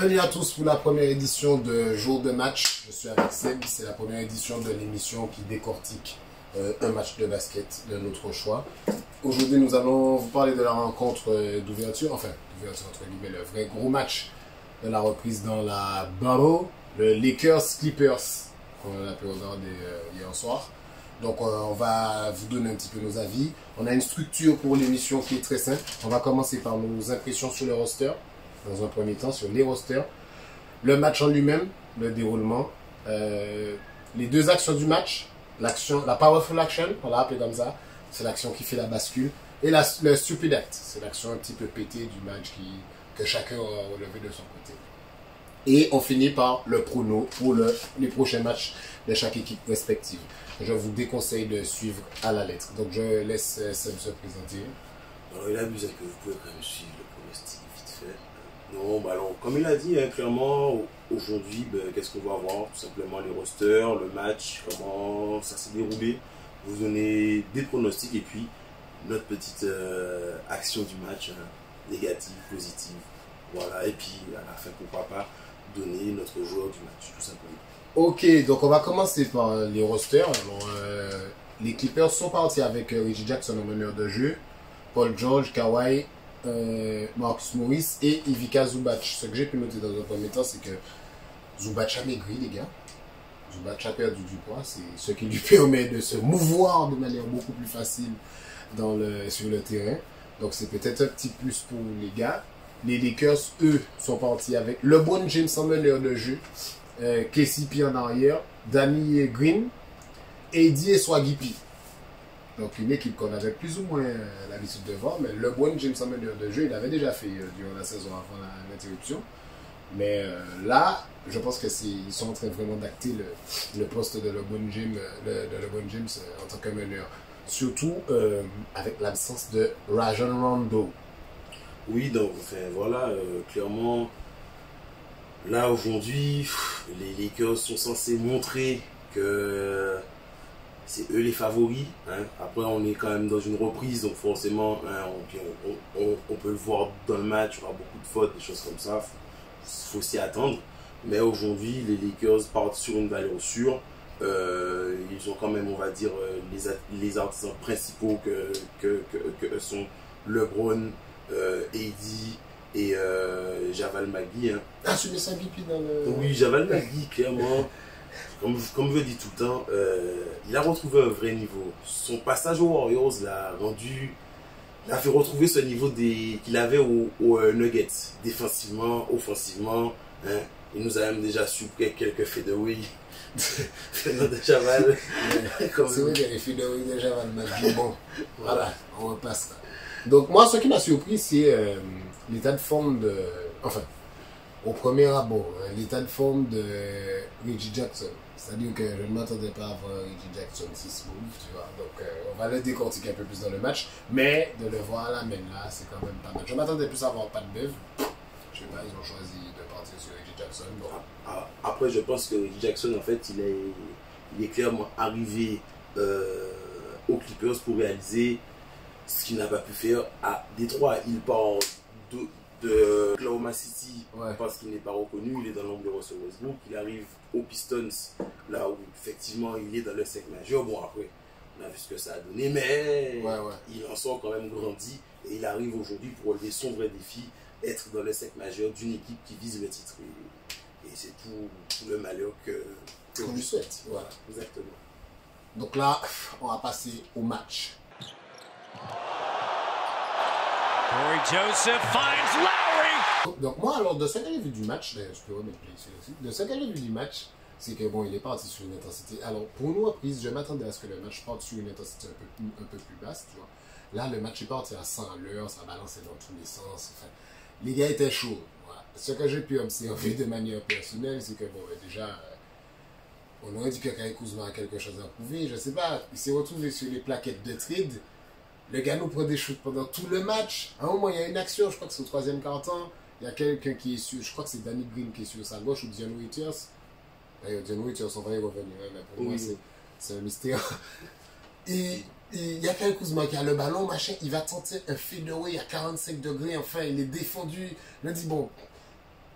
Bienvenue à tous pour la première édition de Jour de match. Je suis avec Seb, c'est la première édition de l'émission qui décortique un match de basket de notre choix. Aujourd'hui, nous allons vous parler de la rencontre d'ouverture, enfin, d'ouverture entre guillemets, le vrai gros match de la reprise dans la Battle, le Lakers-Clippers, qu'on a pu regarder hier soir. Donc, on va vous donner un petit peu nos avis. On a une structure pour l'émission qui est très simple. On va commencer par nos impressions sur le roster. Dans un premier temps, sur les rosters. Le match en lui-même, le déroulement. Les deux actions du match. L'action, la powerful action, on l'a appelé comme ça. C'est l'action qui fait la bascule. Et le stupid act, c'est l'action un petit peu pétée du match que chacun a relevé de son côté. Et on finit par le prono pour les prochains matchs de chaque équipe respective. Je vous déconseille de suivre à la lettre. Donc je laisse Seb se présenter. Alors il abuse que vous pouvez quand même suivre le pronostic vite fait. Non, bah alors comme il a dit, hein, clairement, aujourd'hui, qu'est-ce qu'on va voir? Tout simplement les rosters, le match, comment ça s'est déroulé. Vous donnez des pronostics et puis notre petite action du match, négative, positive. Voilà, et puis à la fin, pourquoi pas donner notre joueur du match, tout simplement. Ok, donc on va commencer par les rosters. Alors, les Clippers sont partis avec Reggie Jackson en meneur de jeu, Paul George, Kawhi, Marcus Morris et Ivica Zubac. Ce que j'ai pu noter dans un premier temps, c'est que Zubac a maigri, les gars. Zubac a perdu du poids. C'est ce qui lui permet de se mouvoir de manière beaucoup plus facile sur le terrain. Donc c'est peut-être un petit plus pour les gars. Les Lakers, eux, sont partis avec LeBron James en meneur de jeu, KCP en arrière, Danny Green, AD et Swaggy P. Donc une équipe qu'on avait plus ou moins l'habitude de voir, mais LeBron James en meneur de jeu, il avait déjà fait durant la saison avant l'interruption. Mais là, je pense qu'ils sont en train vraiment d'acter le poste de LeBron James, en tant que meneur. Surtout avec l'absence de Rajon Rondo. Oui, donc enfin, voilà, clairement, là aujourd'hui, les Lakers sont censés montrer que c'est eux les favoris. Hein. Après, on est quand même dans une reprise, donc forcément, hein, on peut le voir dans le match, il y aura beaucoup de fautes, des choses comme ça, faut s'y attendre. Mais aujourd'hui, les Lakers partent sur une valeur sûre. Ils ont quand même, on va dire, les artisans principaux que sont LeBron, AD et Javal Magui. Hein. Ah, tu mets ça Bipi dans le... Oui, Javal Magui, clairement, comme je le dis tout le temps, il a retrouvé un vrai niveau. Son passage aux Warriors l'a fait retrouver ce niveau qu'il avait aux Nuggets, défensivement, offensivement. Hein. Il nous a même déjà supplé quelques fadeaways de Javal. C'est vrai qu'il y a les fadeaways de Javal Magui. Bon, voilà, on repasse ça. Donc moi, ce qui m'a surpris, c'est l'état de forme de... Enfin, au premier abord, l'état de forme de Reggie Jackson. C'est-à-dire que je ne m'attendais pas à voir Reggie Jackson si smooth, tu vois. Donc on va le décortiquer un peu plus dans le match. Mais de le voir à la main là, c'est quand même pas mal. Je m'attendais plus à voir Pat Bev. Je sais pas, ils ont choisi de partir sur Reggie Jackson. Bon. Après, je pense que Reggie Jackson, en fait, il est clairement arrivé aux Clippers pour réaliser ce qu'il n'a pas pu faire à Détroit. Il part de Oklahoma City, ouais, parce qu'il n'est pas reconnu, il est dans l'ombre de Russell Westbrook. Il arrive aux Pistons, là où effectivement il est dans le 5 majeur. Bon, après, on a vu ce que ça a donné, mais ouais. Il en sort quand même grandi et il arrive aujourd'hui pour relever son vrai défi, être dans le 5 majeur d'une équipe qui vise le titre. Et c'est tout le malheur qu'on lui souhaite. Voilà, exactement. Donc là, on va passer au match. Corey Joseph finds Lowry. Donc moi, alors, de ce que j'ai vu du match, je peux remettre ici aussi, de ce que j'ai vu du match, c'est que bon, il est parti sur une intensité. Alors, pour nous, reprise, je m'attendais à ce que le match parte sur une intensité un peu plus basse, tu vois. Là, le match est parti à 100 à l'heure, ça balançait dans tous les sens. Enfin, les gars étaient chauds. Voilà. Ce que j'ai pu observer de manière personnelle, c'est que bon, déjà, on aurait dit que Kyle Kuzma a quelque chose à prouver, je sais pas. Il s'est retrouvé sur les plaquettes de trade. Le gars nous prend des shoots pendant tout le match. À un moment, il y a une action, je crois que c'est au 3e quart-temps. Il y a quelqu'un qui est sur, je crois que c'est Danny Green qui est sur sa gauche ou Dion Waiters. Dion Waiters, on va y revenir, mais pour moi, c'est un mystère. Et il y a Kyle Kuzma qui a le ballon, machin, il va tenter un fadeaway à 45 degrés, enfin, il est défendu. Il me dit, bon,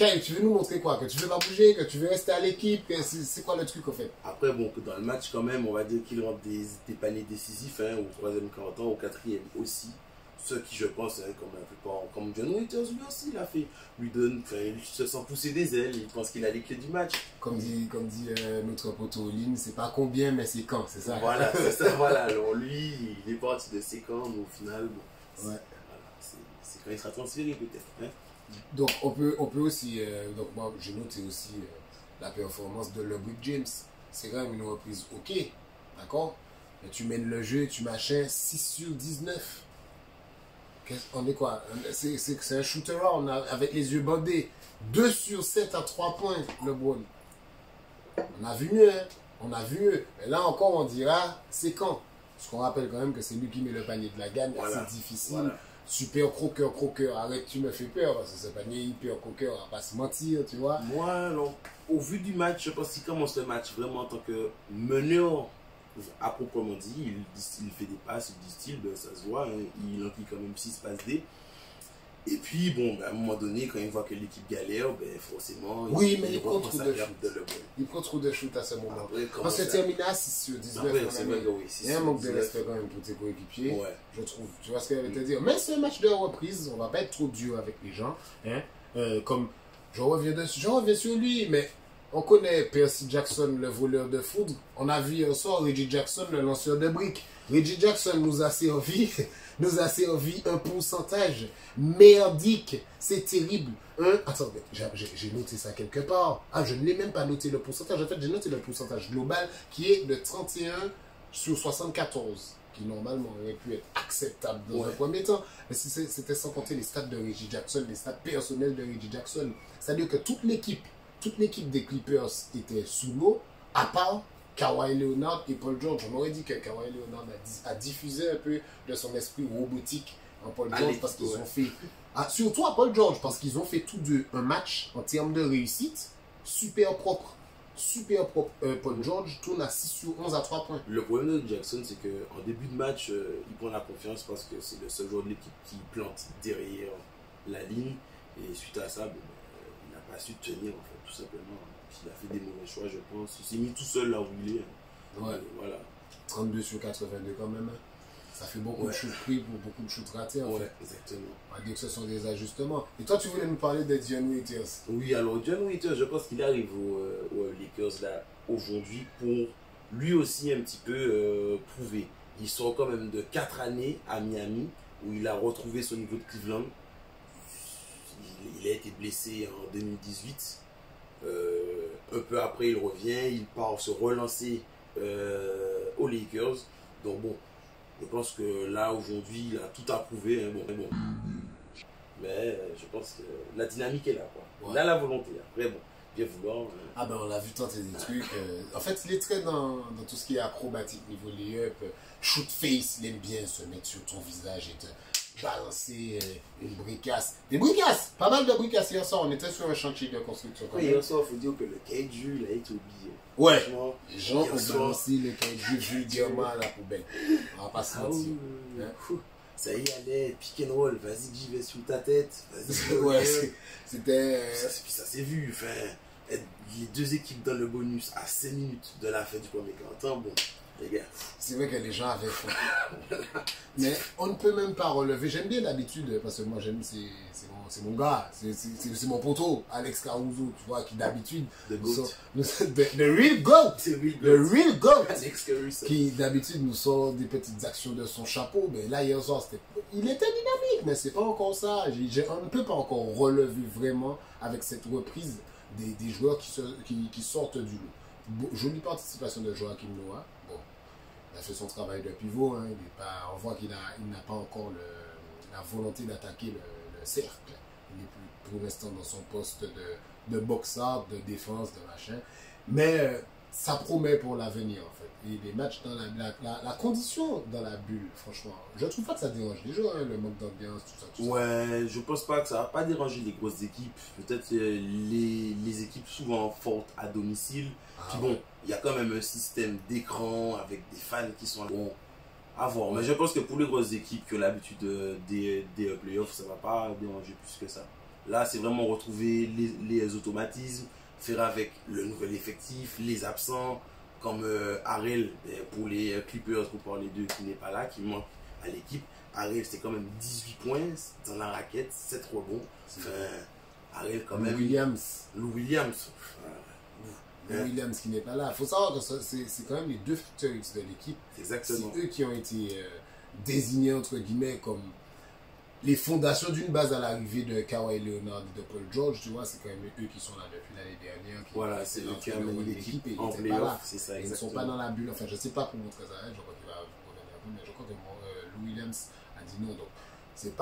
Kyle, tu veux nous montrer quoi? Que tu veux pas bouger, que tu veux rester à l'équipe? C'est quoi le truc au fait? Après, bon, dans le match, quand même, on va dire qu'il rentre des paniers décisifs, hein, au troisième quart-temps, au quatrième aussi. Ceux qui, je pense, hein, comme la plupart, comme John Waiters, lui aussi, il a fait. Il se sent pousser des ailes, il pense qu'il a les clés du match. Comme dit notre poteau Lynn, c'est pas combien, mais c'est quand, c'est ça? Voilà, c'est ça, voilà. Alors lui, il est parti de ses camps, mais au final, bon, Ouais. voilà, c'est quand il sera transféré peut-être. Hein. Donc on peut aussi, donc moi j'ai noté aussi la performance de LeBron James. C'est quand même une reprise ok, d'accord? Mais tu mènes le jeu, tu machins 6 sur 19. On est quoi? C'est un shooter avec les yeux bandés. 2 sur 7 à 3 points, LeBron. On a vu mieux, hein? On a vu mieux. Mais là encore, on dira, c'est quand? Parce qu'on rappelle quand même que c'est lui qui met le panier de la gagne. Voilà. C'est difficile. Voilà. Super croqueur, arrête, tu me fais peur, parce que ce panier hyper croqueur, on va pas se mentir, tu vois. Moi, alors, au vu du match, je pense qu'il commence le match vraiment en tant que meneur, à proprement dit. Il fait des passes, il distille, ben, ça se voit, hein, il enquille quand même 6 passes D. Et puis, bon, ben, à un moment donné, quand il voit que l'équipe galère, ben, forcément, oui, mais il prend trop de shoot. Il prend trop de shoot à ce moment. Après, parce que terminé à 6 sur 19, il y a un manque de respect quand même pour tes coéquipiers, ouais. Je trouve. Tu vois ce que je veux te dire? Mais c'est un match de reprise, on va pas être trop dur avec les gens. Hein? Comme je reviens sur lui, mais on connaît Percy Jackson, le voleur de foudre. On a vu hier soir Reggie Jackson, le lanceur de briques. Reggie Jackson nous a servi un pourcentage merdique. C'est terrible. Attends, j'ai noté ça quelque part. Ah, je ne l'ai même pas noté le pourcentage. En fait, j'ai noté le pourcentage global qui est de 31 sur 74. Qui normalement aurait pu être acceptable dans un premier temps. Mais c'était sans compter les stats de Reggie Jackson, les stats personnels de Reggie Jackson. C'est-à-dire que toute l'équipe des Clippers était sous l'eau, à part Kawhi Leonard et Paul George. On aurait dit que Kawhi Leonard a diffusé un peu de son esprit robotique en Paul George parce qu'ils ont fait, surtout à Paul George, parce qu'ils ont fait tous deux un match en termes de réussite super propre. Paul George tourne à 6 sur 11 à 3 points. Le problème de Jackson, c'est qu'en début de match, il prend la confiance parce que c'est le seul joueur de l'équipe qui plante derrière la ligne. Et suite à ça, il n'a pas su tenir, en fait, tout simplement. Il a fait des mauvais choix, je pense. Il s'est mis tout seul là où il est. Ouais. Voilà. 32 sur 82 quand même. Ça fait beaucoup de shoots pris pour beaucoup de shoots ratés, en fait. Exactement. On va dire que ce sont des ajustements. Et toi, tu voulais nous parler de John Waiters. Oui, alors John Waiters, je pense qu'il arrive aux Lakers là aujourd'hui pour lui aussi un petit peu prouver. Il sort quand même de 4 années à Miami où il a retrouvé son niveau de Cleveland. Il a été blessé en 2018. Un peu après, il revient, il part se relancer aux Lakers. Donc bon, je pense que là, aujourd'hui, il a tout approuvé. Hein, bon. Mais je pense que la dynamique est là. Quoi. Ouais. Il a la volonté. Après, bon, bien vouloir. Ah ben, on l'a vu tenter des trucs. En fait, il est très dans tout ce qui est acrobatique, niveau lay-up. Shoot face, il aime bien se mettre sur ton visage et te balancer une bricasse. Des bricasses! Pas mal de bricasses hier soir. On était sur un chantier de construction. Oui, hier soir, il faut dire que le Kaiju, il a été oublié. Ouais. Les gens ont balancé le Kaiju vulgairement à la poubelle. On va pas se mentir. Ça y allait, pick and roll, vas-y, j'y vais sur ta tête. Vas-y, ouais, c'était. Puis ça s'est vu. Enfin, les deux équipes dans le bonus à 5 minutes de la fin du premier quart-temps, bon. C'est vrai que les gens avaient faim. Mais on ne peut même pas relever. J'aime bien d'habitude, parce que moi j'aime, c'est mon gars, c'est mon poteau, Alex Caruso, tu vois, qui d'habitude. The GOAT. The real GOAT. The real GOAT. Alex Caruso. Qui d'habitude nous sort des petites actions de son chapeau. Mais là, hier soir, il était dynamique, mais c'est pas encore ça. On ne peut pas encore relever vraiment avec cette reprise des joueurs qui sortent du lot. Jolie participation de Joakim Noah. Bon, il a fait son travail de pivot. Hein. On voit qu'il n'a pas encore la volonté d'attaquer le cercle. Il est plus pour l'instant dans son poste de boxeur, de défense, de machin. Mais ça promet pour l'avenir, en fait. Et les matchs dans la condition dans la bulle, franchement, je trouve pas que ça dérange les joueurs, hein, le manque d'ambiance, tout ça. Ouais, je pense pas que ça va pas déranger les grosses équipes. Peut-être les équipes souvent fortes à domicile. Puis bon, il y a quand même un système d'écran avec des fans qui sont bon à voir. Mais je pense que pour les grosses équipes qui ont l'habitude des playoffs, ça va pas déranger plus que ça. Là, c'est vraiment retrouver les automatismes, faire avec le nouvel effectif, les absents, comme Harrell pour les Clippers, pour parler d'eux, qui n'est pas là, qui manque à l'équipe. Harrell, c'était quand même 18 points dans la raquette, 7 rebonds. Enfin, Harrell, quand même. Lou Williams. Lou Williams qui n'est pas là. Il faut savoir que c'est quand même les deux facteurs X de l'équipe. Exactement. C'est eux qui ont été désignés, entre guillemets, comme les fondations d'une base à l'arrivée de Kawhi Leonard et de Paul George. Tu vois, c'est quand même eux qui sont là depuis l'année dernière. Voilà, c'est eux qui ont mené l'équipe en playoff. C'est ça, exactement. Ils ne sont pas dans la bulle. Enfin, je ne sais pas pour montrer ça. Je crois qu'il va revenir un peu, mais je crois que Lou Williams a dit non. Donc, c'est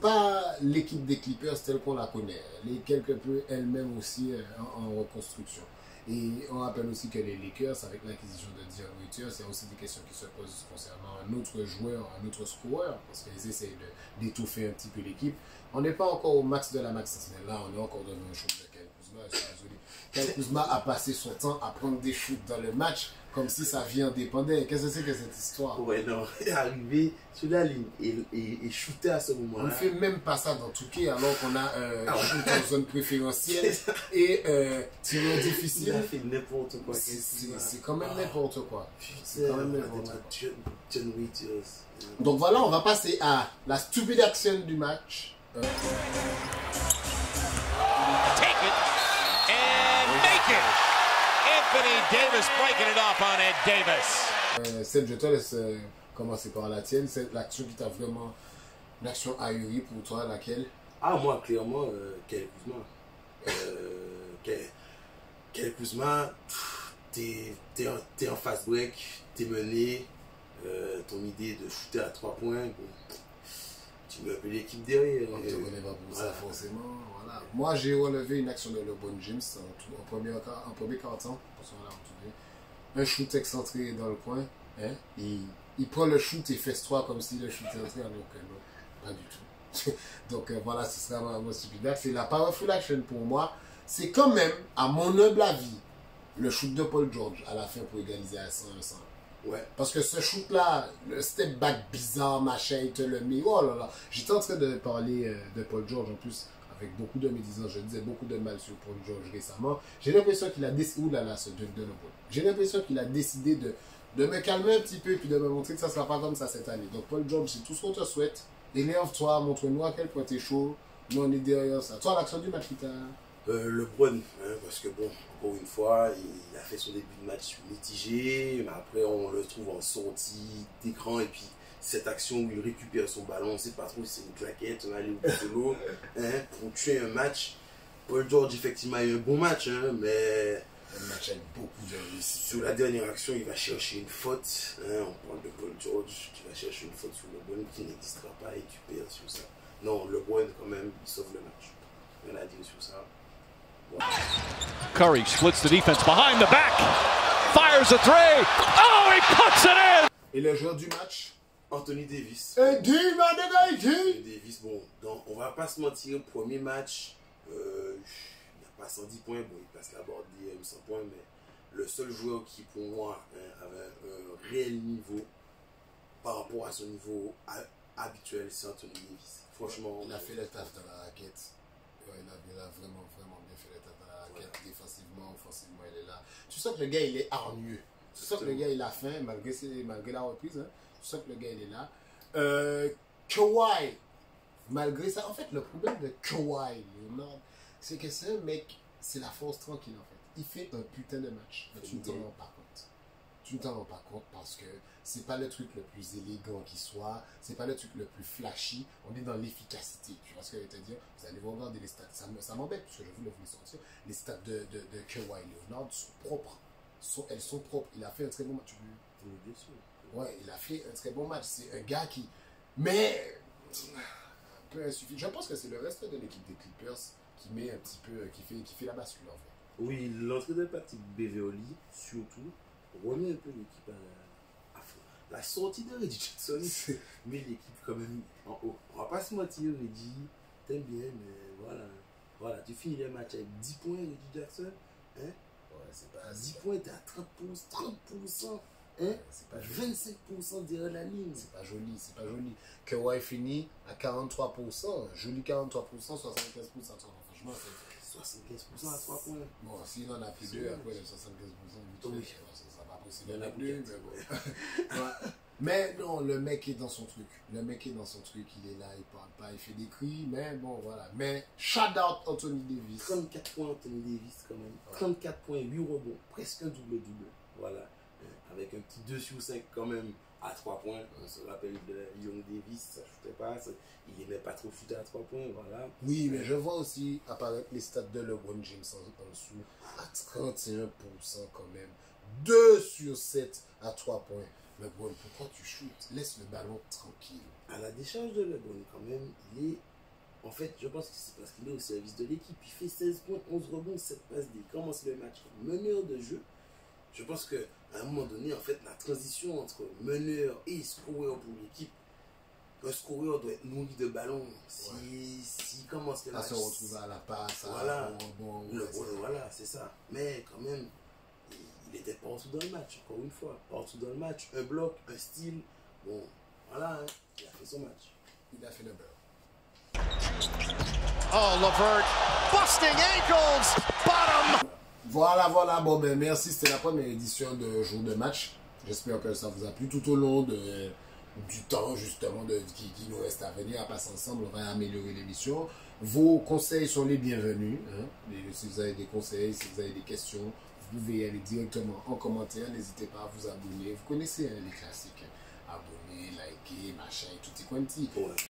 pas l'équipe des Clippers telle qu'on la connaît. Elle est quelque peu elle-même aussi en reconstruction. Et on rappelle aussi que les Lakers, avec l'acquisition de Dion Waiters, il y a aussi des questions qui se posent concernant un autre joueur, un autre scoreur, parce qu'ils essayent d'étouffer un petit peu l'équipe. On n'est pas encore au max de la max, mais là, on est encore dans un shoot de Kyle Kuzma. Je suis désolé. Kyle Kuzma a passé son temps à prendre des shoots dans le match, comme si sa vie en dépendait. Qu'est-ce que c'est que cette histoire? Ouais, non, arriver sur la ligne et shooter à ce moment-là. On ne fait même pas ça dans Touquet, alors qu'on a shoot en zone préférentielle et tireur difficile. Il a fait n'importe quoi. C'est quand même n'importe quoi. C'est quand même n'importe quoi. John Waiters. Donc voilà, on va passer à la stupide action du match. Take it and make it. Anthony Davis breaking it off on Ed Davis. Seb, je te laisse commencer par la tienne. C'est l'action qui t'a vraiment... L'action ahurie pour toi, laquelle? Ah, moi, clairement, Kyle Kuzma, t'es en fast break, t'es mené, ton idée de shooter à 3 points, bon, tu mets un peu l'équipe derrière. On ne te connaît pas pour ça, forcément. Voilà. Moi, j'ai relevé une action de LeBron James en premier quart-temps. Un shoot excentré dans le coin. Hein? Il prend le shoot et fait 3 comme si le shoot était entré. Donc, non, pas du tout. Donc, voilà, ce sera mon stupide. C'est la powerful action pour moi. C'est quand même, à mon humble avis, le shoot de Paul George à la fin pour égaliser à 100-100. Ouais. Parce que ce shoot-là, le step back bizarre, machin, il te le met. Oh là là. J'étais en train de parler de Paul George en plus, avec beaucoup de médisance. Je disais beaucoup de mal sur Paul George récemment. J'ai l'impression qu'il a décidé. Ouh là là, ce dunk de LeBron. J'ai l'impression qu'il a décidé de me calmer un petit peu et puis de me montrer que ça ne sera pas comme ça cette année. Donc, Paul George, c'est tout ce qu'on te souhaite. Élève-toi, montre-nous à quel point t'es chaud. Nous, on est derrière ça. Toi, l'action du match qui t'a. LeBron, hein, parce que bon, encore une fois, il a fait son début de match mitigé, mais après on le trouve en sortie d'écran, et puis cette action où il récupère son ballon, on ne sait pas trop si c'est une claquette, on allait au bout de l'eau, hein, pour tuer un match. Paul George, effectivement, a eu un bon match, hein, mais un match avec beaucoup de réussite. Sur la dernière action, il va chercher une faute, hein, on parle de Paul George, qui va chercher une faute sur LeBron qui n'existera pas et tu perds sur ça. Non, LeBron, quand même, il sauve le match. On a dit sur ça. Curry splits the defense behind the back, fires a three. Oh, he puts it in. Et le joueur du match, Anthony Davis. Anthony Davis, bon, donc on va pas se mentir, premier match, il n'a pas 110 points, bon, il passe la barre des 100 points, mais le seul joueur qui pour moi avait un réel niveau par rapport à son niveau habituel, c'est Anthony Davis. Franchement, il a fait le taf dans la raquette. Il a vraiment bien fait le taf dans la raquette. Ouais. Défensivement, offensivement, il est là. Tu sens que le gars, il est hargneux. Tu sens que le gars, il a faim, malgré la reprise. Hein. Tu sens que le gars, il est là. Kawhi, malgré ça, en fait, le problème de Kawhi Leonard, c'est que c'est un mec, c'est la force tranquille, en fait. Il fait un putain de match, mais tu ne t'en rends pas compte. Tu ne t'en rends pas compte parce que c'est pas le truc le plus élégant qui soit, c'est pas le truc le plus flashy, on est dans l'efficacité. Tu vois ce que je veux te dire? Vous allez vous regarder les stats, ça m'embête parce que je voulais vous les sortir. Les stats de Kawhi Leonard sont propres, elles sont propres. Il a fait un très bon match. Ouais, il a fait un très bon match. C'est un gars qui, mais un peu insuffisant. Je pense que c'est le reste de l'équipe des Clippers qui met un petit peu, qui fait la bascule en fait. Oui, l'entrée de Patrick Beverley surtout remet un peu l'équipe à fond. La sortie de Reggie Jackson met l'équipe quand même en haut. On va pas se mentir, Reggie, t'aimes bien, mais voilà, tu finis le match avec 10 points, Reggie Jackson, hein? Ouais, c'est pas 10 points, t'es à 30%. Hein? C'est pas joli. 25% derrière la ligne. C'est pas joli, c'est pas joli. Kawhi finit à 43%, joli 43%, 75% à 3 points. Franchement, c'est 75% à 3 points. bon, s'il en a plus deux, après les 75%, Oui. ça va pas possible. Il y en a plus, plus, mais bon. Ouais. Mais non, le mec est dans son truc. Le mec est dans son truc, il est là, il parle pas, il fait des cris, mais bon, voilà. Mais shout out Anthony Davis. 34 points Anthony Davis quand même. 34 points, 8 rebonds, presque un double-double. Voilà. Avec un petit 2 sur 5 quand même à 3 points. On se rappelle de Young Davis, ça shootait pas. Il aimait pas trop shooter à 3 points. Voilà. Oui, mais je vois aussi apparaître les stats de LeBron James en dessous à 31% quand même. 2 sur 7 à 3 points. LeBron, pourquoi tu shootes? Laisse le ballon tranquille. À la décharge de LeBron quand même, il est... En fait, je pense que c'est parce qu'il est au service de l'équipe. Il fait 16 points, 11 rebonds, 7 passes D. Il commence le match meneur de jeu. Je pense qu'à un moment donné, en fait, la transition entre meneur et scoreur pour l'équipe, un scoreur doit être nourri de ballon. S'il commence le match... se retrouver à la passe, voilà, voilà, c'est ça. Mais quand même, il était partout dans le match, encore une fois. Partout dans le match. Un bloc, un style. Bon, voilà, hein, il a fait son match. Il a fait le beurre. Oh, LeVert, busting ankles, bottom. Voilà, voilà. Bon, ben merci. C'était la première édition de Jour de Match. J'espère que ça vous a plu tout au long du temps, justement, qui nous reste à venir, à passer ensemble. On va améliorer l'émission. Vos conseils sont les bienvenus. Hein. Si vous avez des conseils, si vous avez des questions, vous pouvez y aller directement en commentaire. N'hésitez pas à vous abonner. Vous connaissez hein, les classiques. Hein. Abonner, liker, machin et tout est quanti. Ouais.